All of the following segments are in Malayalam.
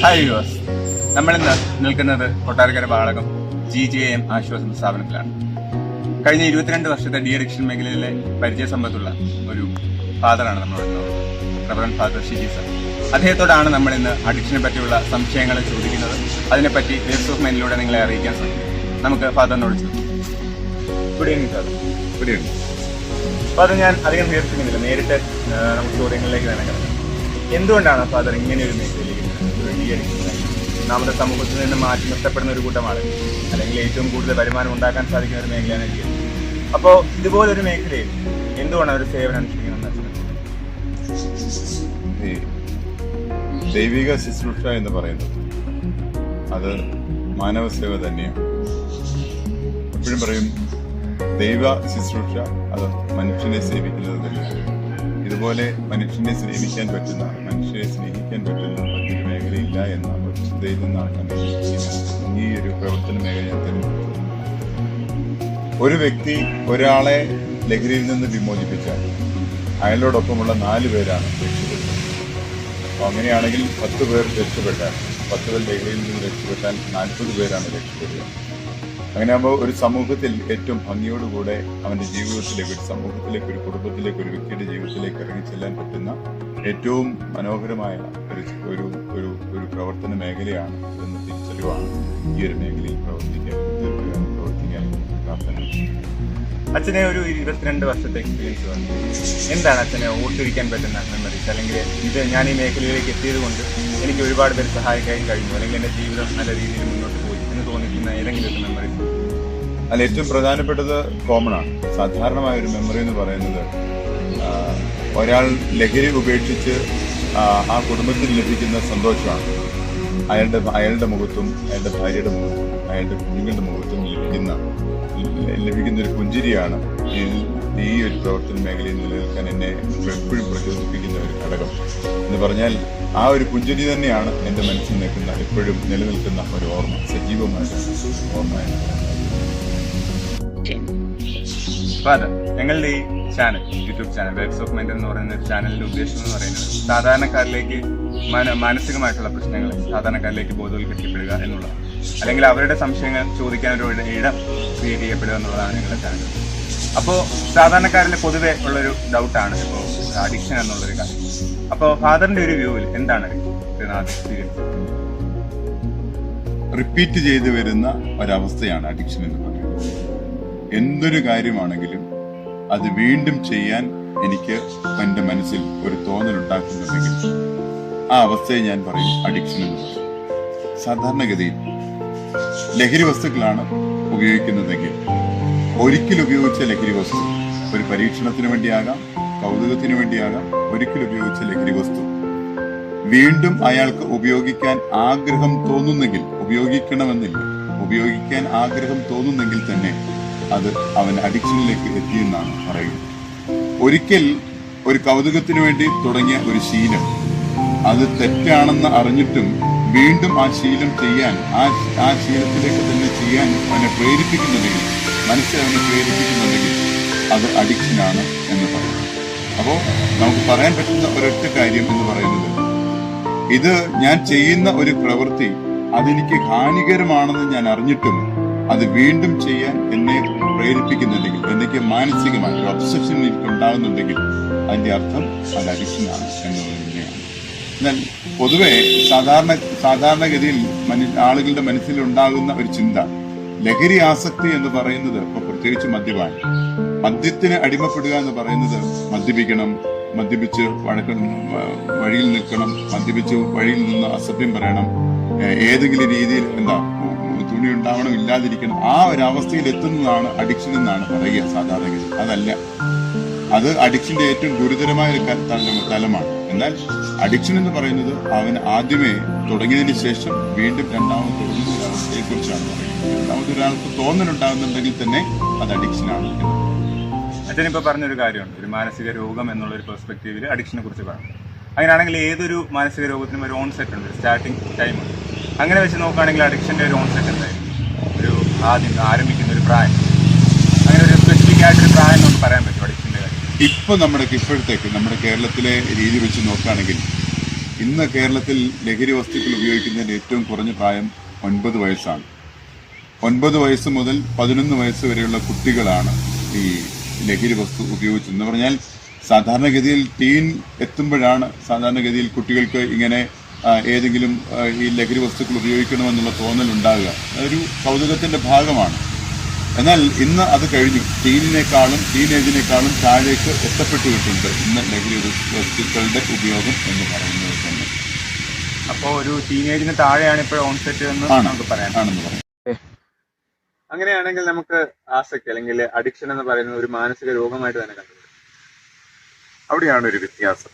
ഹായ് വ്യൂവേഴ്സ്, നമ്മളിന്ന് നിൽക്കുന്നത് കൊട്ടാരക്കര വാളകം GJM ആശ്വാസം സ്ഥാപനത്തിലാണ്. കഴിഞ്ഞ 22 വർഷത്തെ ഡി അഡിക്ഷൻ മേഖലയിലെ പരിചയസമ്പത്തുള്ള ഒരു ഫാദറാണ് നമ്മളോട്, റവറൻഡ് ഫാദർ ഷിജി സർ. അദ്ദേഹത്തോടാണ് നമ്മൾ ഇന്ന് അഡിക്ഷനെ പറ്റിയുള്ള സംശയങ്ങൾ ചോദിക്കുന്നത്. അതിനെപ്പറ്റി വേവ്സ് ഓഫ് മൈൻഡിലൂടെ നിങ്ങളെ അറിയിക്കാൻ ശ്രമിക്കും. നമുക്ക് ഫാദറിനോട് ചോദിക്കും. Good evening father. Good evening. അപ്പോൾ അത് ഞാൻ അധികം ദീർഘിക്കുന്നില്ല, നേരിട്ട് നമുക്ക് ചോദ്യങ്ങളിലേക്ക് തന്നെ കിടക്കാം. എന്തുകൊണ്ടാണ് ഫാദർ ഇങ്ങനെ ഒരു മേഖലയിലേക്ക് ഡി അഡിക്ഷൻ? നമ്മുടെ സമൂഹത്തിൽ നിന്ന് മാറ്റി നിർത്തപ്പെടുന്ന ഒരു കൂട്ടമാണ്, അല്ലെങ്കിൽ ഏറ്റവും കൂടുതൽ വരുമാനം ഉണ്ടാക്കാൻ സാധിക്കുന്ന ഒരു മേഖലയാണ് ഡി അഡിക്ഷൻ. അപ്പോൾ ഇതുപോലൊരു മേഖലയിൽ എന്തുകൊണ്ടാണ് ഒരു സേവനം അനുഷ്ഠിക്കണമെന്ന്? ഈ ദൈവിക ശുശ്രൂഷ എന്ന് പറയുന്നത് അത് മാനവ സേവ തന്നെയാണ്. എപ്പോഴും പറയും ദൈവ ശുശ്രൂഷ അത് മനുഷ്യനെ സേവിക്കുന്നത് തന്നെയാണ്. ഇതുപോലെ മനുഷ്യനെ സ്നേഹിക്കാൻ പറ്റുന്ന, മനുഷ്യരെ സ്നേഹിക്കാൻ പറ്റുന്ന മറ്റൊരു മേഖലയില്ല എന്ന ഒരു ചിന്തയിൽ നിന്നാണ് ഈ ഒരു പ്രവർത്തന മേഖല ഞാൻ തിരഞ്ഞെടുത്തത്. ഒരു വ്യക്തി ഒരാളെ ലഹരിയിൽ നിന്ന് വിമോചിപ്പിച്ചാൽ അയാളോടൊപ്പമുള്ള 4 പേരാണ് രക്ഷപ്പെടുന്നത്. അപ്പോൾ അങ്ങനെയാണെങ്കിൽ 10 പേർ രക്ഷപ്പെട്ടാൽ, 10 പേർ ലഹരിയിൽ നിന്ന് രക്ഷപ്പെട്ടാൽ 40 പേരാണ് രക്ഷപ്പെടുക. അങ്ങനെയാകുമ്പോൾ ഒരു സമൂഹത്തിൽ ഏറ്റവും ഭംഗിയോടുകൂടെ അവന്റെ ജീവിതത്തിലേക്ക്, ഒരു സമൂഹത്തിലേക്ക്, ഒരു കുടുംബത്തിലേക്ക്, ഒരു വ്യക്തിയുടെ ജീവിതത്തിലേക്ക് ഇറങ്ങി ചെല്ലാൻ പറ്റുന്ന ഏറ്റവും മനോഹരമായ ഒരു ഒരു ഒരു പ്രവർത്തന മേഖലയാണ് എന്ന തിരിച്ചറിവാണ് ഈ ഒരു മേഖലയിൽ പ്രവർത്തിക്കാൻ പ്രാർത്ഥന. അച്ഛനെ ഒരു 22 വർഷത്തെ എക്സ്പീരിയൻസ് വന്നു. എന്താണ് അച്ഛനെ ഓർത്തിരിക്കാൻ പറ്റുന്ന മെമ്മറീസ്? അല്ലെങ്കിൽ ഇത് ഞാൻ ഈ മേഖലയിലേക്ക് എത്തിയത് കൊണ്ട് എനിക്ക് ഒരുപാട് പേര് സഹായിക്കാൻ കഴിഞ്ഞു, അല്ലെങ്കിൽ എൻ്റെ ജീവിതം നല്ല രീതിയിൽ മുന്നോട്ട് പോയി എന്ന് തോന്നിക്കുന്ന ഏതെങ്കിലും ഒരു മെമ്മറീസ്? അതിൽ ഏറ്റവും പ്രധാനപ്പെട്ടത് കോമൺ ആണ്. സാധാരണമായ ഒരു മെമ്മറി എന്ന് പറയുന്നത് ഒരാൾ ലഹരി ഉപേക്ഷിച്ച് ആ കുടുംബത്തിൽ ലഭിക്കുന്ന സന്തോഷമാണ്. അയാളുടെ മുഖത്തും, അയാളുടെ ഭാര്യയുടെ മുഖത്തും, അയാളുടെ കുഞ്ഞുങ്ങളുടെ മുഖത്തും ലഭിക്കുന്ന ഒരു പുഞ്ചിരിയാണ് ഈ ഒരു പ്രവർത്തന മേഖലയിൽ നിലനിൽക്കാൻ എന്നെ എപ്പോഴും പ്രചോദിപ്പിക്കുന്ന ഒരു ഘടകം എന്ന് പറഞ്ഞാൽ ആ ഒരു പുഞ്ചിരി തന്നെയാണ് എൻ്റെ മനസ്സിൽ നിൽക്കുന്ന, എപ്പോഴും നിലനിൽക്കുന്ന ഒരു ഓർമ്മ, സജീവമായ ഓർമ്മയാണ്. ഫാദർ, ഞങ്ങളുടെ ഈ channel, YouTube channel waves of mind എന്ന് പറയുന്ന ഒരു ചാനലിന്റെ ഉദ്ദേശം എന്ന് പറയുന്നത് സാധാരണക്കാരിലേക്ക് മാനസികമായിട്ടുള്ള പ്രശ്നങ്ങൾ സാധാരണക്കാരിലേക്ക് ബോധവൽക്കരിക്കപ്പെടുക എന്നുള്ളതാണ്, അല്ലെങ്കിൽ അവരുടെ സംശയങ്ങൾ ചോദിക്കാൻ ഒരു ഇടം ക്രിയേറ്റ് ചെയ്യപ്പെടുക എന്നുള്ളതാണ് ഞങ്ങളുടെ ചാനൽ. അപ്പോൾ സാധാരണക്കാരിൽ പൊതുവെ ഉള്ളൊരു ഡൗട്ടാണ് ഇപ്പോൾ അഡിക്ഷൻ എന്നുള്ളൊരു കാര്യം. അപ്പോൾ ഫാദറിന്റെ ഒരു വ്യൂവിൽ എന്താണ് എക്സ്പീരിയൻസ്? റിപ്പീറ്റ് ചെയ്തു വരുന്ന ഒരവസ്ഥയാണ് അഡിക്ഷൻ എന്ന് പറയുന്നത്. എന്തൊരു കാര്യമാണെങ്കിലും അത് വീണ്ടും ചെയ്യാൻ എനിക്ക് എൻ്റെ മനസ്സിൽ ഒരു തോന്നലുണ്ടാക്കുന്നുണ്ടെങ്കിൽ ആ അവസ്ഥയെ ഞാൻ പറയും അഡിക്ഷൻ എന്ന് പറയും. സാധാരണഗതിയിൽ ലഹരി വസ്തുക്കളാണ് ഉപയോഗിക്കുന്നതെങ്കിൽ ഒരിക്കൽ ഉപയോഗിച്ച ലഹരി വസ്തു, ഒരു പരീക്ഷണത്തിന് വേണ്ടിയാകാം, കൗതുകത്തിന് വേണ്ടിയാകാം, ഒരിക്കൽ ഉപയോഗിച്ച ലഹരി വസ്തു വീണ്ടും അയാൾക്ക് ഉപയോഗിക്കാൻ ആഗ്രഹം തോന്നുന്നെങ്കിൽ, ഉപയോഗിക്കണമെന്നില്ല, ഉപയോഗിക്കാൻ ആഗ്രഹം തോന്നുന്നെങ്കിൽ തന്നെ അത് അവൻ അഡിക്ഷനിലേക്ക് എത്തിയെന്നാണ് പറയുന്നത്. ഒരിക്കൽ ഒരു കൗതുകത്തിന് വേണ്ടി തുടങ്ങിയ ഒരു ശീലം അത് തെറ്റാണെന്ന് അറിഞ്ഞിട്ടും വീണ്ടും ആ ശീലം ചെയ്യാൻ, ആ ശീലത്തിലേക്ക് തന്നെ ചെയ്യാൻ അവനെ പ്രേരിപ്പിക്കുന്നുണ്ടെങ്കിൽ, മനസ്സിൽ അവനെ പ്രേരിപ്പിക്കുന്നുണ്ടെങ്കിൽ അത് അഡിക്ഷനാണ് എന്ന് പറയുന്നത്. അപ്പോൾ നമുക്ക് പറയാൻ പറ്റുന്ന ഒരൊറ്റ കാര്യം എന്ന് പറയുന്നത്, ഇത് ഞാൻ ചെയ്യുന്ന ഒരു പ്രവൃത്തി അതെനിക്ക് ഹാനികരമാണെന്ന് ഞാൻ അറിഞ്ഞിട്ടും അത് വീണ്ടും ചെയ്യാൻ എന്നെ പ്രേരിപ്പിക്കുന്നുണ്ടെങ്കിൽ, എനിക്ക് മാനസികമായി ഒരു ഒബ്സഷൻ എനിക്ക് ഉണ്ടാകുന്നുണ്ടെങ്കിൽ അതിന്റെ അർത്ഥം അത് അഡിക്ഷനാണ് എന്നുള്ളത് തന്നെയാണ്. എന്നാൽ പൊതുവെ സാധാരണഗതിയിൽ ആളുകളുടെ മനസ്സിൽ ഉണ്ടാകുന്ന ഒരു ചിന്ത, ലഹരി ആസക്തി എന്ന് പറയുന്നത്, ഇപ്പൊ പ്രത്യേകിച്ച് മദ്യത്തിന് അടിമപ്പെടുക എന്ന് പറയുന്നത്, മദ്യപിക്കണം, മദ്യപിച്ച് വഴിയിൽ നിൽക്കണം, മദ്യപിച്ച് വഴിയിൽ നിന്ന് അസഭ്യം പറയണം, ഏതെങ്കിലും രീതിയിൽ തുണി ഉണ്ടാവണം, ഇല്ലാതിരിക്കണം, ആ ഒരു അവസ്ഥയിൽ എത്തുന്നതാണ് അഡിക്ഷൻ എന്നാണ് പറയുക സാധാരണഗതി. അതല്ല, അത് അഡിക്ഷന്റെ ഏറ്റവും ഗുരുതരമായ ഒരു തലമാണ്. എന്നാൽ അഡിക്ഷൻ എന്ന് പറയുന്നത് അവൻ ആദ്യമേ തുടങ്ങിയതിന് ശേഷം വീണ്ടും രണ്ടാമത് തുടങ്ങുന്ന ഒരു അവസ്ഥയെ കുറിച്ചാണ് പറയുന്നത്. രണ്ടാമത് ഒരാൾക്ക് തോന്നലുണ്ടാകുന്നുണ്ടെങ്കിൽ തന്നെ അത് അഡിക്ഷനാണ്. അച്ഛനിപ്പോൾ പറഞ്ഞൊരു കാര്യമുണ്ട്, ഒരു മാനസിക രോഗം എന്നുള്ളൊരു പെർസ്പെക്റ്റീവിൽ അഡിക്ഷനെ കുറിച്ച് പറഞ്ഞു. അങ്ങനെയാണെങ്കിൽ ഏതൊരു മാനസിക രോഗത്തിനും ഒരു ഓൺസെറ്റ് ഉണ്ട്, സ്റ്റാർട്ടിങ് ടൈം ഉണ്ട്. അങ്ങനെ വെച്ച് നോക്കുകയാണെങ്കിൽ അഡിക്ഷൻ്റെ ഒരു ഓൺസെറ്റ് എന്തായിരിക്കും? ഒരു ആദ്യം ആരംഭിക്കുന്ന ഒരു പ്രായം, അങ്ങനെ ഒരു സ്പെസിഫിക് ആയിട്ടൊരു പ്രായം നമുക്ക് പറയാൻ പറ്റും അഡിക്ഷൻ്റെ കാര്യം? ഇപ്പോഴത്തേക്ക് നമ്മുടെ കേരളത്തിലെ രീതി വെച്ച് നോക്കുകയാണെങ്കിൽ ഇന്ന് കേരളത്തിൽ ലഹരി വസ്തുക്കൾ ഉപയോഗിക്കുന്നതിന്റെ ഏറ്റവും കുറഞ്ഞ പ്രായം 9 വയസ്സാണ്. 9 വയസ്സ് മുതൽ 11 വയസ്സ് വരെയുള്ള കുട്ടികളാണ് ഈ ലഹരി വസ്തു ഉപയോഗിച്ചതെന്ന് പറഞ്ഞാൽ സാധാരണഗതിയിൽ ടീൻ എത്തുമ്പോഴാണ് സാധാരണഗതിയിൽ കുട്ടികൾക്ക് ഇങ്ങനെ ഏതെങ്കിലും ഈ ലഹരി വസ്തുക്കൾ ഉപയോഗിക്കണമെന്നുള്ള തോന്നലുണ്ടാകുക. അതൊരു കൗതുകത്തിന്റെ ഭാഗമാണ്. എന്നാൽ ഇന്ന് അത് കഴിഞ്ഞു. ടീനേജിനേക്കാളും താഴേക്ക് എത്തപ്പെട്ടിട്ടുണ്ട് ഇന്ന് ലഹരി വസ്തുക്കളുടെ ഉപയോഗം എന്ന് പറയുന്നത് തന്നെ. അപ്പോൾ ഒരു ടീനേജിന് താഴെയാണ് ഇപ്പോൾ ഓൺസെറ്റ് എന്ന് നമുക്ക് പറയാം. ആണെന്ന് പറയാം. അങ്ങനെയാണെങ്കിൽ നമുക്ക് ആസക്തി അല്ലെങ്കിൽ അഡിക്ഷൻ എന്ന് പറയുന്നത് ഒരു മാനസിക രോഗമായിട്ട് തന്നെ കണ്ടുപിടിക്കും. അവിടെയാണ് ഒരു വ്യത്യാസം.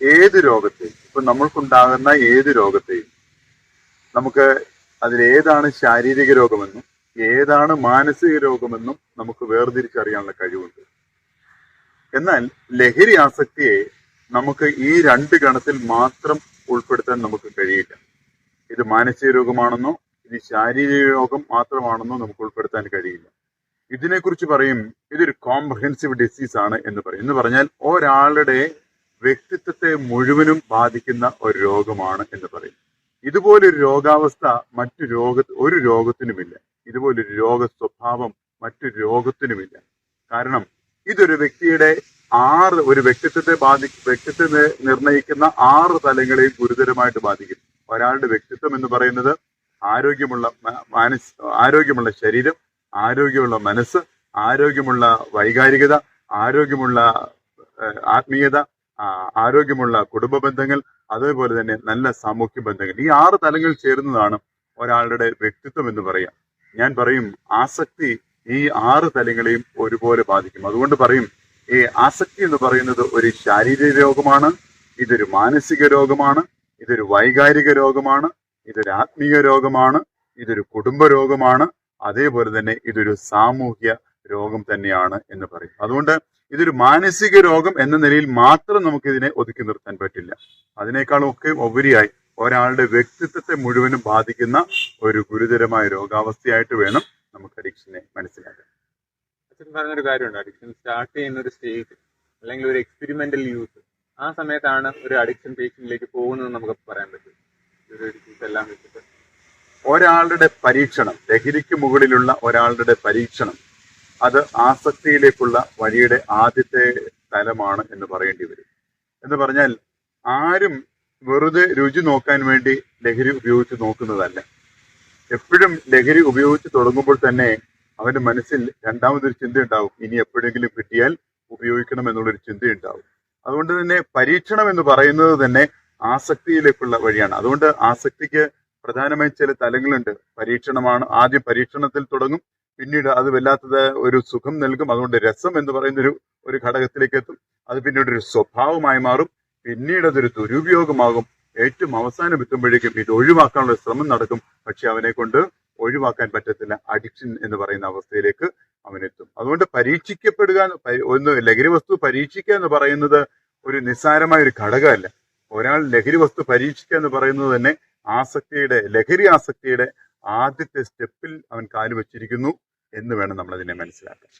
ഏത് രോഗത്തെയും, ഇപ്പൊ നമ്മൾക്കുണ്ടാകുന്ന ഏത് രോഗത്തെയും നമുക്ക് അതിലേതാണ് ശാരീരിക രോഗമെന്നും ഏതാണ് മാനസിക രോഗമെന്നും നമുക്ക് വേർതിരിച്ചറിയാനുള്ള കഴിവുണ്ട്. എന്നാൽ ലഹരി ആസക്തിയെ നമുക്ക് ഈ 2 ഗണത്തിൽ മാത്രം ഉൾപ്പെടുത്താൻ നമുക്ക് കഴിയില്ല. ഇത് മാനസിക രോഗമാണെന്നോ ഇത് ശാരീരിക രോഗം മാത്രമാണെന്നോ നമുക്ക് ഉൾപ്പെടുത്താൻ കഴിയില്ല. ഇതിനെക്കുറിച്ച് പറയും ഇതൊരു കോംപ്രഹെൻസീവ് ഡിസീസ് ആണ് എന്ന് പറയും. എന്ന് പറഞ്ഞാൽ ഒരാളുടെ വ്യക്തിത്വത്തെ മുഴുവനും ബാധിക്കുന്ന ഒരു രോഗമാണ് എന്ന് പറയും. ഇതുപോലൊരു രോഗാവസ്ഥ ഒരു രോഗത്തിനുമില്ല. ഇതുപോലൊരു രോഗ സ്വഭാവം മറ്റൊരു രോഗത്തിനുമില്ല. കാരണം ഇതൊരു വ്യക്തിയുടെ ഒരു വ്യക്തിത്വത്തെ നിർണ്ണയിക്കുന്ന 6 തലങ്ങളെയും ഗുരുതരമായിട്ട് ബാധിക്കും. ഒരാളുടെ വ്യക്തിത്വം എന്ന് പറയുന്നത് ആരോഗ്യമുള്ള ശരീരം, ആരോഗ്യമുള്ള മനസ്സ്, ആരോഗ്യമുള്ള വൈകാരികത, ആരോഗ്യമുള്ള ആത്മീയത, ആരോഗ്യമുള്ള കുടുംബ ബന്ധങ്ങൾ, അതേപോലെ തന്നെ നല്ല സാമൂഹ്യ ബന്ധങ്ങൾ. ഈ 6 തലങ്ങൾ ചേരുന്നതാണ് ഒരാളുടെ വ്യക്തിത്വം എന്ന് പറയാം. ഞാൻ പറയും ആസക്തി ഈ 6 തലങ്ങളെയും ഒരുപോലെ ബാധിക്കും. അതുകൊണ്ട് പറയും ഈ ആസക്തി എന്ന് പറയുന്നത് ഒരു ശാരീരിക രോഗമാണ്, ഇതൊരു മാനസിക രോഗമാണ്, ഇതൊരു വൈകാരിക രോഗമാണ്, ഇതൊരു ആത്മീയ രോഗമാണ്, ഇതൊരു കുടുംബ രോഗമാണ്, അതേപോലെ തന്നെ ഇതൊരു സാമൂഹ്യ രോഗം തന്നെയാണ് എന്ന് പറയും. അതുകൊണ്ട് ഇതൊരു മാനസിക രോഗം എന്ന നിലയിൽ മാത്രം നമുക്ക് ഇതിനെ ഒതുക്കി നിർത്താൻ പറ്റില്ല. അതിനേക്കാളൊക്കെ ഉപരിയായി ഒരാളുടെ വ്യക്തിത്വത്തെ മുഴുവനും ബാധിക്കുന്ന ഒരു ഗുരുതരമായ രോഗാവസ്ഥയായിട്ട് വേണം നമുക്ക് അഡിക്ഷനെ മനസ്സിലാക്കാൻ. അച്ഛൻ പറഞ്ഞൊരു കാര്യമുണ്ട്, അഡിക്ഷൻ സ്റ്റാർട്ട് ചെയ്യുന്ന ഒരു സ്റ്റേജ് അല്ലെങ്കിൽ ഒരു എക്സ്പെരിമെന്റൽ യൂസ്, ആ സമയത്താണ് ഒരു അഡിക്ഷൻ പേഷ്യന്റിലേക്ക് പോകുന്നത് നമുക്ക് പറയാൻ പറ്റും. എല്ലാം വെച്ചിട്ട് ഒരാളുടെ പരീക്ഷണം, ലഹരിക്ക് മുകളിലുള്ള ഒരാളുടെ പരീക്ഷണം, അത് ആസക്തിയിലേക്കുള്ള വഴിയുടെ ആദ്യത്തെ തലമാണ് എന്ന് പറയേണ്ടി വരും. എന്ന് പറഞ്ഞാൽ ആരും വെറുതെ രുചി നോക്കാൻ വേണ്ടി ലഹരി ഉപയോഗിച്ച് നോക്കുന്നതല്ല. എപ്പോഴും ലഹരി ഉപയോഗിച്ച് തുടങ്ങുമ്പോൾ തന്നെ അവന്റെ മനസ്സിൽ രണ്ടാമതൊരു ചിന്ത ഉണ്ടാവും, ഇനി എപ്പോഴെങ്കിലും കിട്ടിയാൽ ഉപയോഗിക്കണം എന്നുള്ളൊരു ചിന്തയുണ്ടാവും. അതുകൊണ്ട് തന്നെ പരീക്ഷണം എന്ന് പറയുന്നത് തന്നെ ആസക്തിയിലേക്കുള്ള വഴിയാണ്. അതുകൊണ്ട് ആസക്തിക്ക് പ്രധാനമായും ചില തലങ്ങളുണ്ട്. പരീക്ഷണമാണ്. ആദ്യം പരീക്ഷണത്തിൽ തുടങ്ങും, പിന്നീട് അത് വല്ലാത്തത് ഒരു സുഖം നൽകും. അതുകൊണ്ട് രസം എന്ന് പറയുന്ന ഒരു ഘടകത്തിലേക്ക് എത്തും. അത് പിന്നീട് ഒരു സ്വഭാവമായി മാറും. പിന്നീട് അതൊരു ദുരുപയോഗമാകും. ഏറ്റവും അവസാനം എത്തുമ്പോഴേക്കും ഇത് ഒഴിവാക്കാനുള്ള ശ്രമം നടക്കും. പക്ഷെ അവനെ കൊണ്ട് ഒഴിവാക്കാൻ പറ്റത്തില്ല. അഡിക്ഷൻ എന്ന് പറയുന്ന അവസ്ഥയിലേക്ക് അവനെത്തും. അതുകൊണ്ട് ലഹരി വസ്തു പരീക്ഷിക്കുക എന്ന് പറയുന്നത് ഒരു നിസ്സാരമായ ഒരു ഘടകമല്ല. ഒരാൾ ലഹരി വസ്തു പരീക്ഷിക്കുക എന്ന് പറയുന്നത് തന്നെ ലഹരി ആസക്തിയുടെ ആദ്യത്തെ സ്റ്റെപ്പിൽ അവൻ കാലുവച്ചിരിക്കുന്നു എന്ന് വേണം നമ്മൾ അതിനെ മനസ്സിലാക്കാൻ.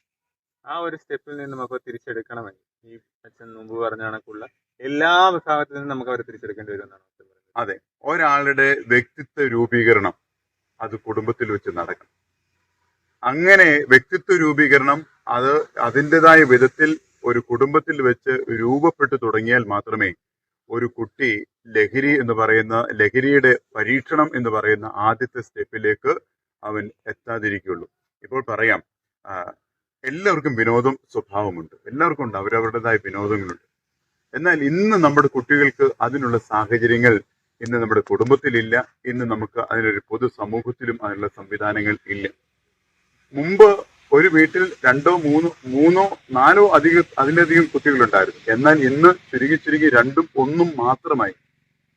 ആ ഒരു സ്റ്റെപ്പിൽ നിന്ന് നമുക്ക് തിരിച്ചെടുക്കണമെങ്കിൽ ഈ അച്ഛൻ മുമ്പ് പറഞ്ഞ കണക്കുള്ള എല്ലാ വിഭാഗത്തിൽ നിന്നും നമുക്ക് അവരെ തിരിച്ചെടുക്കേണ്ടി വരുമെന്നാണ് അച്ഛൻ പറയുന്നത്. അതെ, ഒരാളുടെ വ്യക്തിത്വ രൂപീകരണം അത് കുടുംബത്തിൽ വെച്ച് നടക്കണം. അങ്ങനെ വ്യക്തിത്വ രൂപീകരണം അത് അതിൻ്റെതായ വിധത്തിൽ ഒരു കുടുംബത്തിൽ വെച്ച് രൂപപ്പെട്ടു തുടങ്ങിയാൽ മാത്രമേ ഒരു കുട്ടി ലഹരിയുടെ പരീക്ഷണം എന്ന് പറയുന്ന ആദ്യത്തെ സ്റ്റെപ്പിലേക്ക് അവൻ എത്താതിരിക്കുള്ളൂ. ഇപ്പോൾ പറയാം, എല്ലാവർക്കും വിനോദം സ്വഭാവമുണ്ട്, എല്ലാവർക്കും ഉണ്ട്, അവരവരുടേതായ വിനോദങ്ങളുണ്ട്. എന്നാൽ ഇന്ന് നമ്മുടെ കുട്ടികൾക്ക് അതിനുള്ള സാഹചര്യങ്ങൾ ഇന്ന് നമ്മുടെ കുടുംബത്തിലില്ല. ഇന്ന് നമുക്ക് അതിനൊരു പൊതു സമൂഹത്തിലും അതിനുള്ള സംവിധാനങ്ങൾ ഇല്ല. മുമ്പ് ഒരു വീട്ടിൽ 2, 3, 4 അതിലധികം കുട്ടികളുണ്ടായിരുന്നു. എന്നാൽ ഇന്ന് ചുരുങ്ങി 2, 1 മാത്രമായി.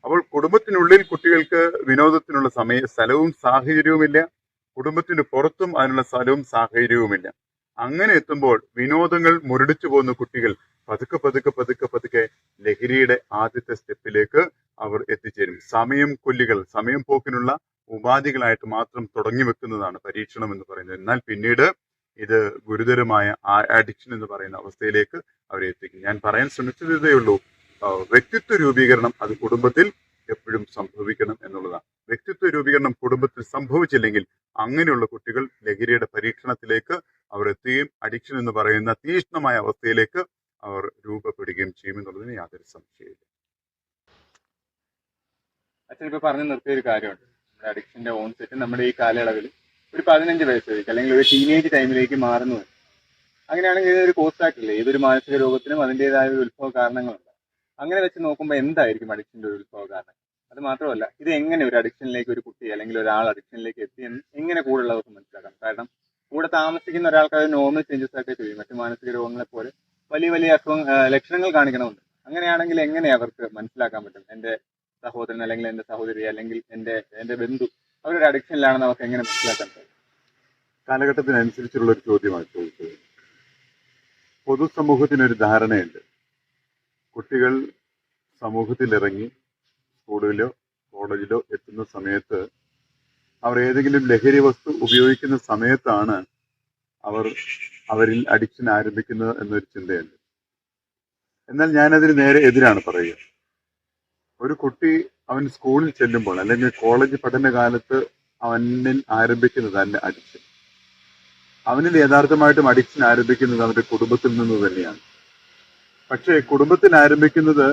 അപ്പോൾ കുടുംബത്തിനുള്ളിൽ കുട്ടികൾക്ക് വിനോദത്തിനുള്ള സ്ഥലവും സാഹചര്യവുമില്ല. കുടുംബത്തിന് പുറത്തും അതിനുള്ള സ്ഥലവും സാഹചര്യവുമില്ല. അങ്ങനെ എത്തുമ്പോൾ വിനോദങ്ങൾ മുരടിച്ചു പോകുന്ന കുട്ടികൾ പതുക്കെ ലഹരിയുടെ ആദ്യത്തെ സ്റ്റെപ്പിലേക്ക് അവർ എത്തിച്ചേരും. സമയം പോക്കിനുള്ള ഉപാധികളായിട്ട് മാത്രം തുടങ്ങി വെക്കുന്നതാണ് പരീക്ഷണം എന്ന് പറയുന്നത്. എന്നാൽ പിന്നീട് ഇത് ഗുരുതരമായ അഡിക്ഷൻ എന്ന് പറയുന്ന അവസ്ഥയിലേക്ക് അവരെ എത്തിക്കും. ഞാൻ പറയാൻ ശ്രമിച്ചത് ഇതേ ഉള്ളൂ, വ്യക്തിത്വ രൂപീകരണം അത് കുടുംബത്തിൽ എപ്പോഴും സംഭവിക്കണം എന്നുള്ളതാണ്. വ്യക്തിത്വ രൂപീകരണം കുടുംബത്തിൽ സംഭവിച്ചില്ലെങ്കിൽ അങ്ങനെയുള്ള കുട്ടികൾ ലഹരിയുടെ പരീക്ഷണത്തിലേക്ക് അവർ എത്തുകയും അഡിക്ഷൻ എന്ന് പറയുന്ന തീക്ഷ്ണമായ അവസ്ഥയിലേക്ക് അവർ രൂപപ്പെടുകയും ചെയ്യുമെന്നുള്ളതിന് യാതൊരു സംശയമില്ല. അച്ഛൻ ഇപ്പൊ പറഞ്ഞു നിർത്തിയ ഒരു കാര്യമുണ്ട്. നമ്മുടെ അഡിക്ഷന്റെ ഓൺസെറ്റ് നമ്മുടെ ഈ കാലയളവിൽ ഒരു 15 വയസ്സിലേക്ക് അല്ലെങ്കിൽ ഒരു ടീനേജ് ടൈമിലേക്ക് മാറുന്നു. അങ്ങനെയാണെങ്കിൽ ഇതൊരു കോസ് ഫാക്ടറില്ലേ? ഏതൊരു മാനസിക രോഗത്തിനും അതിൻ്റെതായ ഒരു ഉത്ഭവ കാരണങ്ങളുണ്ട്. അങ്ങനെ വെച്ച് നോക്കുമ്പോൾ എന്തായിരിക്കും അഡിക്ഷന്റെ ഒരു ഉത്ഭവ കാരണം? അത് മാത്രമല്ല, ഇത് എങ്ങനെ ഒരു അഡിക്ഷനിലേക്ക് ഒരു കുട്ടി അല്ലെങ്കിൽ ഒരാൾ അഡിക്ഷനിലേക്ക് എത്തി എങ്ങനെ കൂടുള്ളവർക്ക് മനസ്സിലാക്കാം? കാരണം കൂടെ താമസിക്കുന്ന ഒരാൾക്ക് അത് നോർമൽ ചേഞ്ചസ് ആയിട്ട് ചെയ്യും. മറ്റു മാനസിക രോഗങ്ങളെ പോലെ വലിയ വലിയ ലക്ഷണങ്ങൾ കാണിക്കണമെന്നുണ്ട്. അങ്ങനെയാണെങ്കിൽ എങ്ങനെ അവർക്ക് മനസ്സിലാക്കാൻ പറ്റും? എന്റെ സഹോദരൻ അല്ലെങ്കിൽ എന്റെ സഹോദരി അല്ലെങ്കിൽ എന്റെ ബന്ധു അവരൊരു അഡിക്ഷനിലാണെന്ന് അവർക്ക് എങ്ങനെ മനസ്സിലാക്കാൻ പറ്റും? കാലഘട്ടത്തിനനുസരിച്ചുള്ള ഒരു ചോദ്യമാണ് ചോദിച്ചത്. പൊതുസമൂഹത്തിനൊരു ധാരണയുണ്ട്, കുട്ടികൾ സമൂഹത്തിലിറങ്ങി സ്കൂളിലോ കോളേജിലോ എത്തുന്ന സമയത്ത് അവർ ഏതെങ്കിലും ലഹരി വസ്തു ഉപയോഗിക്കുന്ന സമയത്താണ് അവരിൽ അഡിക്ഷൻ ആരംഭിക്കുന്നത് എന്നൊരു ചിന്തയുണ്ട്. എന്നാൽ ഞാനതിന് നേരെ എതിരാണ് പറയുക. ഒരു കുട്ടി അവൻ സ്കൂളിൽ ചെല്ലുമ്പോൾ അല്ലെങ്കിൽ കോളേജ് പഠനകാലത്ത് അവനിൽ ആരംഭിക്കുന്നത് തന്നെ അഡിക്ഷൻ. അവനിൽ യഥാർത്ഥമായിട്ടും അഡിക്ഷൻ ആരംഭിക്കുന്നത് അവന്റെ കുടുംബത്തിൽ നിന്ന് തന്നെയാണ്. പക്ഷേ കുടുംബത്തിൽ ആരംഭിക്കുന്നത്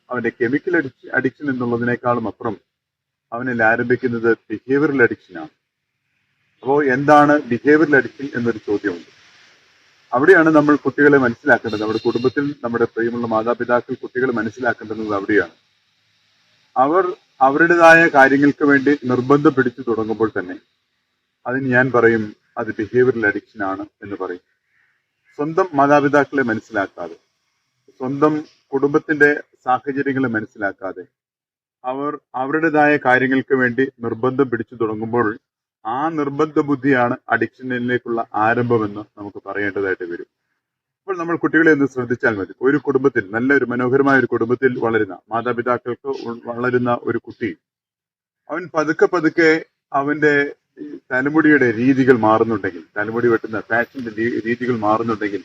അവന്റെ കെമിക്കൽ അഡിക്ഷൻ എന്നുള്ളതിനേക്കാളും അപ്പുറം അവനിൽ ആരംഭിക്കുന്നത് ബിഹേവിയറൽ അഡിക്ഷനാണ്. അപ്പോൾ എന്താണ് ബിഹേവിയറൽ അഡിക്ഷൻ എന്നൊരു ചോദ്യമുണ്ട്. അവിടെയാണ് നമ്മൾ കുട്ടികളെ മനസ്സിലാക്കേണ്ടത്. നമ്മുടെ കുടുംബത്തിൽ നമ്മുടെ പ്രിയമുള്ള മാതാപിതാക്കൾ കുട്ടികളെ മനസ്സിലാക്കേണ്ടത് അവിടെയാണ്. അവർ അവരുടേതായ കാര്യങ്ങൾക്ക് വേണ്ടി നിർബന്ധം പിടിച്ചു തുടങ്ങുമ്പോൾ തന്നെ അതിന് ഞാൻ പറയും അത് ബിഹേവിയറൽ അഡിക്ഷൻ ആണ് എന്ന് പറയും. സ്വന്തം മാതാപിതാക്കളെ മനസ്സിലാക്കാതെ, സ്വന്തം കുടുംബത്തിന്റെ സാഹചര്യങ്ങളെ മനസ്സിലാക്കാതെ അവർ അവരുടേതായ കാര്യങ്ങൾക്ക് വേണ്ടി നിർബന്ധം പിടിച്ചു തുടങ്ങുമ്പോൾ ആ നിർബന്ധ ബുദ്ധിയാണ് അഡിക്ഷനിലേക്കുള്ള ആരംഭമെന്ന് നമുക്ക് പറയേണ്ടതായിട്ട് വരും. അപ്പോൾ നമ്മൾ കുട്ടികളെ ഒന്ന് ശ്രദ്ധിച്ചാൽ മതി. ഒരു കുടുംബത്തിൽ, നല്ലൊരു മനോഹരമായ ഒരു കുടുംബത്തിൽ വളരുന്ന മാതാപിതാക്കൾക്ക് വളരുന്ന ഒരു കുട്ടി, അവൻ പതുക്കെ പതുക്കെ അവന്റെ തലമുടിയുടെ രീതികൾ മാറുന്നുണ്ടെങ്കിൽ, തലമുടി വെട്ടുന്ന ഫാഷന്റെ രീതികൾ മാറുന്നുണ്ടെങ്കിൽ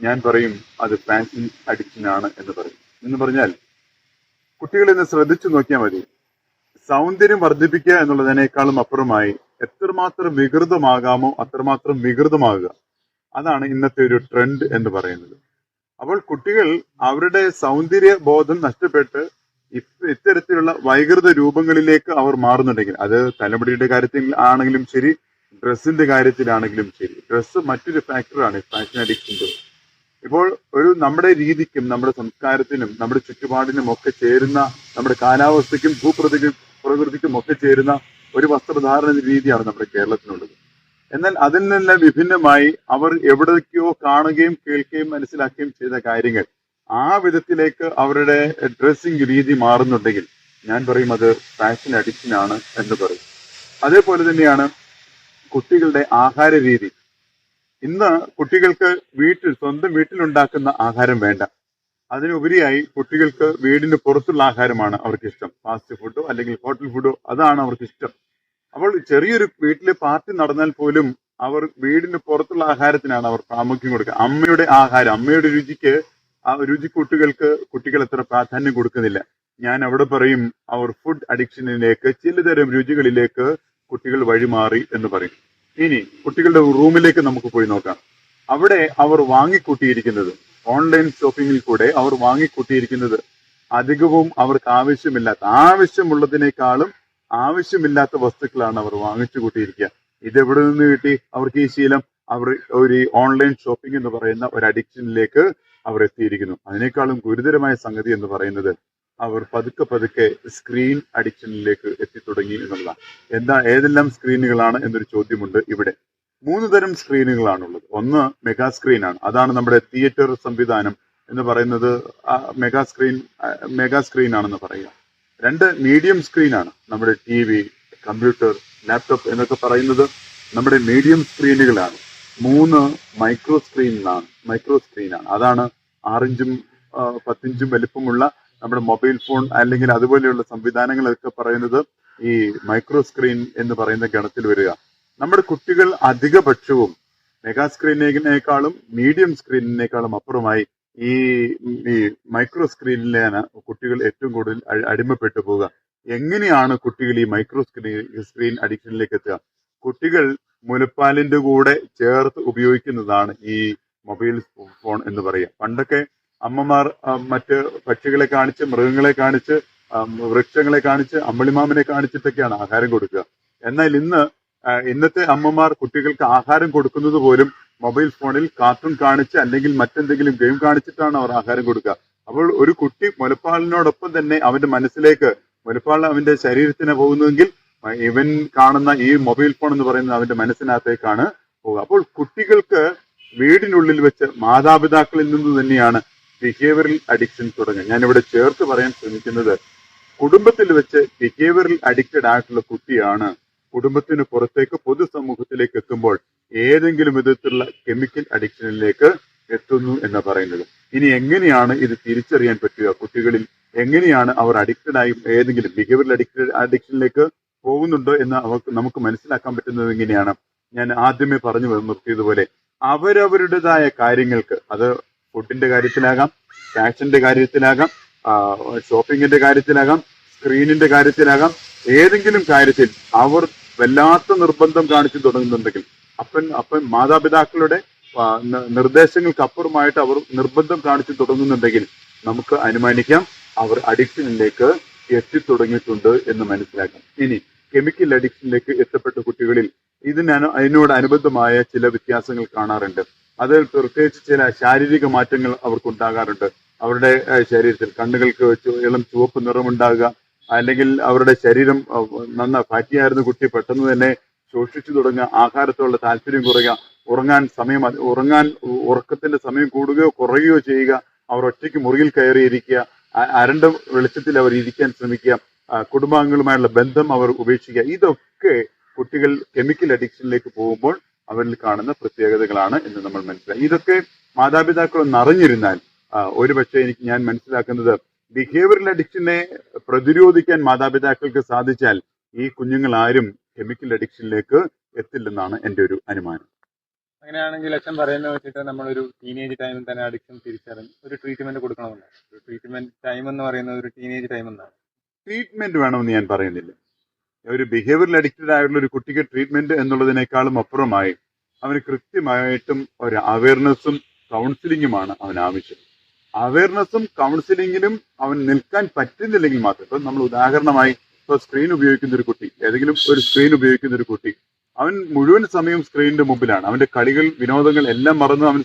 ഞാൻ പറയും അത് ഫാഷൻ അഡിക്ഷൻ ആണ് എന്ന് പറയും. എന്ന് പറഞ്ഞാൽ കുട്ടികളെ ഒന്ന് ശ്രദ്ധിച്ചു നോക്കിയാൽ മതി. സൗന്ദര്യം വർദ്ധിപ്പിക്കുക എന്നുള്ളതിനേക്കാളും അപ്പുറമായി എത്രമാത്രം വികൃതമാകാമോ അത്രമാത്രം വികൃതമാകുക, അതാണ് ഇന്നത്തെ ഒരു ട്രെൻഡ് എന്ന് പറയുന്നത്. അപ്പോൾ കുട്ടികൾ അവരുടെ സൗന്ദര്യ ബോധം നഷ്ടപ്പെട്ട് ഇത്തരത്തിലുള്ള വൈകൃത രൂപങ്ങളിലേക്ക് അവർ മാറുന്നുണ്ടെങ്കിൽ, അത് തലമുടിയുടെ കാര്യത്തിൽ ആണെങ്കിലും ശരി, ഡ്രസ്സിന്റെ കാര്യത്തിലാണെങ്കിലും ശരി, ഡ്രസ്സ് മറ്റൊരു ഫാക്ടറാണ് ഫാഷൻ അഡിക്ഷൻ്റെ. ഇപ്പോൾ നമ്മുടെ രീതിക്കും നമ്മുടെ സംസ്കാരത്തിനും നമ്മുടെ ചുറ്റുപാടിനും ഒക്കെ ചേരുന്ന, നമ്മുടെ കാലാവസ്ഥയ്ക്കും പ്രകൃതിക്കും ഒക്കെ ചേരുന്ന ഒരു വസ്ത്രധാരണ രീതിയാണ് നമ്മുടെ കേരളത്തിനുള്ളത്. എന്നാൽ അതിൽ നിന്ന് വിഭിന്നമായി അവർ എവിടേക്കോ കാണുകയും കേൾക്കുകയും മനസ്സിലാക്കുകയും ചെയ്ത കാര്യങ്ങൾ ആ വിധത്തിലേക്ക് അവരുടെ ഡ്രസ്സിംഗ് രീതി മാറുന്നുണ്ടെങ്കിൽ ഞാൻ പറയും അത് ഫാഷൻ അഡിക്ഷൻ ആണ് എന്ന് പറയും. അതേപോലെ തന്നെയാണ് കുട്ടികളുടെ ആഹാര രീതി. ഇന്ന് കുട്ടികൾക്ക് സ്വന്തം വീട്ടിലുണ്ടാക്കുന്ന ആഹാരം വേണ്ട. അതിനുപരിയായി കുട്ടികൾക്ക് വീടിന് പുറത്തുള്ള ആഹാരമാണ് അവർക്ക് ഇഷ്ടം. ഫാസ്റ്റ് ഫുഡോ അല്ലെങ്കിൽ ഹോട്ടൽ ഫുഡോ അതാണ് അവർക്ക് ഇഷ്ടം. അപ്പോൾ ചെറിയൊരു വീട്ടിലെ പാർട്ടി നടന്നാൽ പോലും അവർ വീടിന് പുറത്തുള്ള ആഹാരത്തിനാണ് അവർ പ്രാമുഖ്യം കൊടുക്കുക. അമ്മയുടെ ആഹാരം, അമ്മയുടെ രുചിക്ക്, ആ കുട്ടികൾ അത്ര പ്രാധാന്യം കൊടുക്കുന്നില്ല. ഞാൻ അവിടെ പറയും അവർ ഫുഡ് അഡിക്ഷനിലേക്ക്, ചിലതരം രുചികളിലേക്ക് കുട്ടികൾ വഴിമാറി എന്ന് പറയും. ഇനി കുട്ടികളുടെ റൂമിലേക്ക് നമുക്ക് പോയി നോക്കാം. അവിടെ അവർ വാങ്ങിക്കൂട്ടിയിരിക്കുന്നത്, ഓൺലൈൻ ഷോപ്പിങ്ങിൽ കൂടെ അവർ വാങ്ങിക്കൂട്ടിയിരിക്കുന്നത് അധികവും അവർക്ക് ആവശ്യമുള്ളതിനേക്കാളും ആവശ്യമില്ലാത്ത വസ്തുക്കളാണ് അവർ വാങ്ങിച്ചു കൂട്ടിയിരിക്കുക. ഇതെവിടെ നിന്ന് കിട്ടി അവർക്ക് ഈ ശീലം? അവർ ഒരു ഓൺലൈൻ ഷോപ്പിംഗ് എന്ന് പറയുന്ന ഒരു അഡിക്ഷനിലേക്ക് അവർ എത്തിയിരിക്കുന്നു. അതിനേക്കാളും ഗുരുതരമായ സംഗതി എന്ന് പറയുന്നത് അവർ പതുക്കെ പതുക്കെ സ്ക്രീൻ അഡിക്ഷനിലേക്ക് എത്തിത്തുടങ്ങി എന്നുള്ളതാണ്. ഏതെല്ലാം സ്ക്രീനുകളാണ് എന്നൊരു ചോദ്യമുണ്ട് ഇവിടെ. 3 തരം സ്ക്രീനുകളാണുള്ളത്. ഒന്ന് മെഗാ സ്ക്രീനാണ്. അതാണ് നമ്മുടെ തിയേറ്റർ സംവിധാനം എന്ന് പറയുന്നത് മെഗാ സ്ക്രീൻ ആണെന്ന് പറയുക. 2 മീഡിയം സ്ക്രീനാണ്. നമ്മുടെ TV, കമ്പ്യൂട്ടർ, ലാപ്ടോപ്പ് എന്നൊക്കെ പറയുന്നത് നമ്മുടെ മീഡിയം സ്ക്രീനുകളാണ്. 3 മൈക്രോ സ്ക്രീനാണ്. അതാണ് 6 ഇഞ്ചും 10 ഇഞ്ചും വലിപ്പമുള്ള നമ്മുടെ മൊബൈൽ ഫോൺ അല്ലെങ്കിൽ അതുപോലെയുള്ള സംവിധാനങ്ങളൊക്കെ പറയുന്നത് ഈ മൈക്രോ സ്ക്രീൻ എന്ന് പറയുന്ന ഗണത്തിൽ വരിക. നമ്മുടെ കുട്ടികൾ അധികപക്ഷവും മെഗാ സ്ക്രീനിനേക്കാളും മീഡിയം സ്ക്രീനിനേക്കാളും അപ്പുറമായി ഈ ഈ മൈക്രോ സ്ക്രീനിലാണ് കുട്ടികൾ ഏറ്റവും കൂടുതൽ അടിമപ്പെട്ടു പോവുക. എങ്ങനെയാണ് കുട്ടികൾ ഈ മൈക്രോ സ്ക്രീൻ അഡിക്ഷനിലേക്ക് എത്തുക? കുട്ടികൾ മുലപ്പാലിന്റെ കൂടെ ചേർത്ത് ഉപയോഗിക്കുന്നതാണ് ഈ മൊബൈൽ ഫോൺ എന്ന് പറയുക. പണ്ടൊക്കെ അമ്മമാർ മറ്റ് പക്ഷികളെ കാണിച്ച്, മൃഗങ്ങളെ കാണിച്ച്, വൃക്ഷങ്ങളെ കാണിച്ച്, അമ്പിളിമാമനെ കാണിച്ചിട്ടൊക്കെയാണ് ആഹാരം കൊടുക്കുക. എന്നാൽ ഇന്നത്തെ അമ്മമാർ കുട്ടികൾക്ക് ആഹാരം കൊടുക്കുന്നത് പോലും മൊബൈൽ ഫോണിൽ കാർട്ടൂൺ കാണിച്ച് അല്ലെങ്കിൽ മറ്റെന്തെങ്കിലും ഗെയിം കാണിച്ചിട്ടാണ് അവർ ആഹാരം കൊടുക്കുക. അപ്പോൾ ഒരു കുട്ടി മുലപ്പാലിനോടൊപ്പം തന്നെ അവന്റെ മനസ്സിലേക്ക് മുലപ്പാൽ അവന്റെ ശരീരത്തിന് പോകുന്നുവെങ്കിൽ ഇവൻ കാണുന്ന ഈ മൊബൈൽ ഫോൺ എന്ന് പറയുന്നത് അവന്റെ മനസ്സിനകത്തേക്കാണ് പോകുക. അപ്പോൾ കുട്ടികൾക്ക് വീടിനുള്ളിൽ വെച്ച് മാതാപിതാക്കളിൽ നിന്ന് തന്നെയാണ് ബിഹേവിയറൽ അഡിക്ഷൻ തുടങ്ങുക. ഞാനിവിടെ ചേർത്ത് പറയാൻ ശ്രമിക്കുന്നത്, കുടുംബത്തിൽ വെച്ച് ബിഹേവിയറൽ അഡിക്റ്റഡ് ആയിട്ടുള്ള കുട്ടിയാണ് കുടുംബത്തിന് പുറത്തേക്ക് പൊതുസമൂഹത്തിലേക്ക് എത്തുമ്പോൾ ഏതെങ്കിലും വിധത്തിലുള്ള കെമിക്കൽ അഡിക്ഷനിലേക്ക് എത്തുന്നു എന്ന് പറയുന്നത്. ഇനി എങ്ങനെയാണ് ഇത് തിരിച്ചറിയാൻ പറ്റുക? കുട്ടികളിൽ എങ്ങനെയാണ് അവർ അഡിക്റ്റഡ് ഏതെങ്കിലും ബിഹേവിയറൽ അഡിക്ഷനിലേക്ക് പോകുന്നുണ്ടോ എന്ന് നമുക്ക് മനസ്സിലാക്കാൻ പറ്റുന്നത് എങ്ങനെയാണ്? ഞാൻ ആദ്യമേ പറഞ്ഞു നിർത്തിയതുപോലെ അവരവരുടേതായ കാര്യങ്ങൾക്ക്, അത് ഫുഡിന്റെ കാര്യത്തിലാകാം, ഫാഷന്റെ കാര്യത്തിലാകാം, ഷോപ്പിങ്ങിന്റെ കാര്യത്തിലാകാം, സ്ക്രീനിന്റെ കാര്യത്തിലാകാം, ഏതെങ്കിലും കാര്യത്തിൽ അവർ വല്ലാത്ത നിർബന്ധം കാണിച്ചു തുടങ്ങുന്നുണ്ടെങ്കിൽ അപ്പൻ മാതാപിതാക്കളുടെ നിർദ്ദേശങ്ങൾക്ക് അപ്പുറമായിട്ട് അവർ നിർബന്ധം കാണിച്ചു തുടങ്ങുന്നുണ്ടെങ്കിൽ നമുക്ക് അനുമാനിക്കാം അവർ അഡിക്ഷനിലേക്ക് എത്തിത്തുടങ്ങിയിട്ടുണ്ട് എന്ന് മനസ്സിലാക്കാം. ഇനി കെമിക്കൽ അഡിക്ഷനിലേക്ക് എത്തപ്പെട്ട കുട്ടികളിൽ അതിനോട് അനുബന്ധമായ ചില വ്യത്യാസങ്ങൾ കാണാറുണ്ട്. അത് പ്രത്യേകിച്ച് ചില ശാരീരിക മാറ്റങ്ങൾ അവർക്കുണ്ടാകാറുണ്ട്. അവരുടെ ശരീരത്തിൽ കണ്ണുകൾക്ക് ഇളം ചുവപ്പ് നിറമുണ്ടാകുക, അല്ലെങ്കിൽ അവരുടെ ശരീരം ഫാറ്റിയായിരുന്ന കുട്ടി പെട്ടെന്ന് തന്നെ ശോഷിച്ചു തുടങ്ങുക, ആഹാരത്തോടുള്ള താല്പര്യം കുറയുക, ഉറക്കത്തിന്റെ സമയം കൂടുകയോ കുറയുകയോ ചെയ്യുക, അവർ ഒറ്റയ്ക്ക് മുറിയിൽ കയറിയിരിക്കുക, അരണ്ട വെളിച്ചത്തിൽ അവർ ഇരിക്കാൻ ശ്രമിക്കുക, കുടുംബാംഗങ്ങളുമായുള്ള ബന്ധം അവർ ഉപേക്ഷിക്കുക. ഇതൊക്കെ കുട്ടികൾ കെമിക്കൽ അഡിക്ഷനിലേക്ക് പോകുമ്പോൾ അവരിൽ കാണുന്ന പ്രത്യേകതകളാണ് എന്ന് നമ്മൾ മനസ്സിലാക്കി. ഇതൊക്കെ മാതാപിതാക്കൾ ഒന്ന് അറിഞ്ഞിരുന്നാൽ ഒരുപക്ഷെ ഞാൻ മനസ്സിലാക്കുന്നത് ബിഹേവിയറൽ അഡിക്ഷനെ പ്രതിരോധിക്കാൻ മാതാപിതാക്കൾക്ക് സാധിച്ചാൽ ഈ കുഞ്ഞുങ്ങൾ ആരും കെമിക്കൽ അഡിക്ഷനിലേക്ക് എത്തില്ലെന്നാണ് എൻ്റെ ഒരു അനുമാനം. അങ്ങനെയാണെങ്കിൽ അച്ഛൻ പറയുന്നത് വെച്ചിട്ട് നമ്മളൊരു ടീനേജ് ടൈമിൽ തന്നെ അഡിക്ഷൻ തിരിച്ചറിഞ്ഞ് ഒരു ട്രീറ്റ്മെന്റ് കൊടുക്കണമെന്ന്. ഒരു ട്രീറ്റ്മെന്റ് ടൈം എന്ന് പറയുന്നത് ഒരു ടീനേജ് ടൈം എന്നാണ്. ട്രീറ്റ്മെന്റ് വേണമെന്ന് ഞാൻ പറയുന്നില്ല. ഒരു ബിഹേവിയറൽ അഡിക്റ്റഡ് ആയിട്ടുള്ള ഒരു കുട്ടിക്ക് ട്രീറ്റ്മെന്റ് എന്നുള്ളതിനേക്കാളും അപ്പുറമായി അവന് കൃത്യമായിട്ടും ഒരു അവയർനെസ്സും കൗൺസിലിങ്ങുമാണ് അവന് ആവശ്യം. അവയർനെസ്സും കൗൺസിലിങ്ങിലും അവൻ നിൽക്കാൻ പറ്റുന്നില്ലെങ്കിൽ മാത്രം, ഇപ്പൊ നമ്മൾ ഉദാഹരണമായി ഇപ്പൊ സ്ക്രീൻ ഉപയോഗിക്കുന്ന ഒരു കുട്ടി, ഏതെങ്കിലും ഒരു സ്ക്രീൻ ഉപയോഗിക്കുന്ന ഒരു കുട്ടി, അവൻ മുഴുവൻ സമയം സ്ക്രീനിന്റെ മുമ്പിലാണ്. അവന്റെ കളികൾ, വിനോദങ്ങൾ എല്ലാം മറന്ന് അവൻ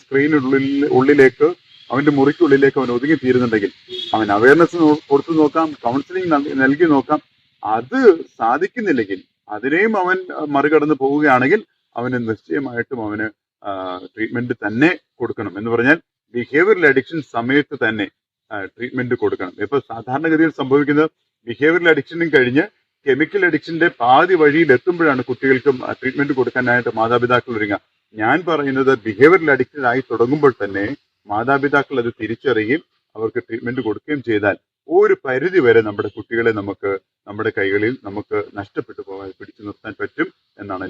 ഉള്ളിലേക്ക്, അവന്റെ മുറിക്കുള്ളിലേക്ക് അവൻ ഒതുങ്ങി തീരുന്നുണ്ടെങ്കിൽ അവൻ അവയർനെസ് കൊടുത്തു നോക്കാം, കൗൺസിലിംഗ് നൽകി നോക്കാം. അത് സാധിക്കുന്നില്ലെങ്കിൽ അതിനെയും അവൻ മറികടന്ന് പോവുകയാണെങ്കിൽ അവന് നിശ്ചയമായിട്ടും അവന് ട്രീറ്റ്മെന്റ് തന്നെ കൊടുക്കണം. എന്ന് പറഞ്ഞാൽ ബിഹേവിയറൽ അഡിക്ഷൻ സമയത്ത് തന്നെ ട്രീറ്റ്മെന്റ് കൊടുക്കണം. ഇപ്പൊ സാധാരണഗതിയിൽ സംഭവിക്കുന്നത് ബിഹേവിയറൽ അഡിക്ഷനും കഴിഞ്ഞ് കെമിക്കൽ അഡിക്ഷന്റെ പാതി വഴിയിൽ എത്തുമ്പോഴാണ് കുട്ടികൾക്കും ട്രീറ്റ്മെന്റ് കൊടുക്കാനായിട്ട് മാതാപിതാക്കൾ ഒരുങ്ങുക. ഞാൻ പറയുന്നത് ബിഹേവിയറൽ അഡിക്റ്റഡ് ആയി തുടങ്ങുമ്പോൾ തന്നെ മാതാപിതാക്കൾ അത് തിരിച്ചറിയുകയും അവർക്ക് ട്രീറ്റ്മെന്റ് കൊടുക്കുകയും ചെയ്താൽ ഒരു പരിധി വരെ നമ്മുടെ കുട്ടികളെ നമ്മുടെ കൈകളിൽ നമുക്ക് നഷ്ടപ്പെട്ടു പോകാൻ പിടിച്ചു നിർത്താൻ പറ്റും എന്നാണ്